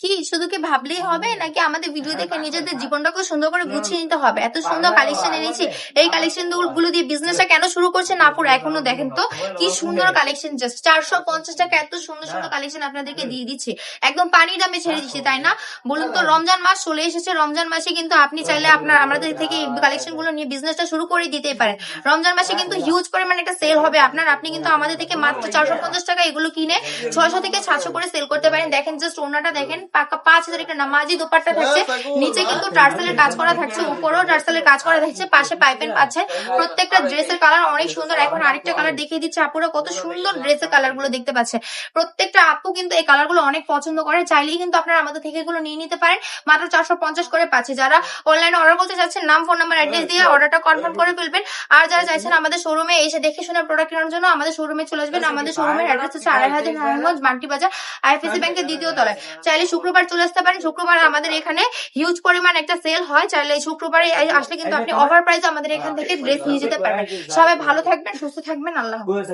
কি শুধু কি ভাবলেই হবে নাকি আমাদের ভিডিও দেখে নিজেদের জীবনটাকে সুন্দর করে গুছিয়ে নিতে হবে? এত সুন্দর কালেকশন এনেছি, এই কালেকশন গুলো দিয়ে বিজনেসটা কেন শুরু করছেন আপুরা এখনো দেখেন তো কি সুন্দর কালেকশন, জাস্ট 450 টাকা এত সুন্দর সুন্দর কালেকশন আপনাদেরকে দিয়ে দিচ্ছি, একদম পানির দামে ছেড়ে দিচ্ছি, তাই না? বলুন তো, রমজান মাস চলে এসেছে, রমজান মাসে কিন্তু আপনি চাইলে আপনার আমাদের থেকে কালেকশন গুলো নিয়ে বিজনেসটা শুরু করে দিতেই পারেন। রমজান মাসে কিন্তু হিউজ পরিমাণে একটা সেল হবে আপনার, আপনি কিন্তু আমাদের থেকে মাত্র 450 টাকা এগুলো কিনে 600 থেকে 700 করে সেল করতে পারেন। দেখেন জাস্ট ওনাটা দেখেন, পাকা 5000 একটা নামাজি দোপাট্টা থাকছে, নিচে কিন্তু টার্সেলের কাজ করা থাকছে, উপরেও টার্সেলের কাজ করা থাকছে, পাশে পাইপেন পাচ্ছে। প্রত্যেকটা ড্রেসের কালার অনেক সুন্দর। এখন আরেকটা কালার দেখিয়ে দিচ্ছে আপুরা, কত সুন্দর ড্রেসের কালার গুলো দেখতে পাচ্ছে। প্রত্যেকটা আপু কিন্তু এই কালার গুলো অনেক পছন্দ করে, চাইলেই কিন্তু আপনারা আমাদের থেকে এগুলো নিয়ে নিতে পারেন। মাত্র 450 করে পাচ্ছে। যারা অনলাইনে অর্ডার করতে চাচ্ছেন, নাম, ফোন নাম্বার, অ্যাড্রেস দিয়ে অর্ডারটা কনফার্ম করে ফেলবেন। আর যারা চাইছেন আমাদের শোরুমে এসে দেখে শুনে প্রোডাক্ট কেনার জন্য, আমাদের শোরুমে চলে আসবেন। আমাদের শোরুমের অ্যাড্রেস হচ্ছে 2500 নারায়ণগঞ্জ মান্টি বাজার, আইএফএসি ব্যাংকের দ্বিতীয় তলায়। চাইলে শুক্রবার চলে আসতে পারেন। শুক্রবার আমাদের এখানে হিউজ পরিমাণ একটা সেল হয়, চাইলে এই শুক্রবারে আসলে কিন্তু আপনি অফার প্রাইসে আমাদের এখান থেকে ড্রেস নিয়ে যেতে পারবেন। সবাই ভালো থাকবেন, সুস্থ থাকবেন, আল্লাহ হাফেজ।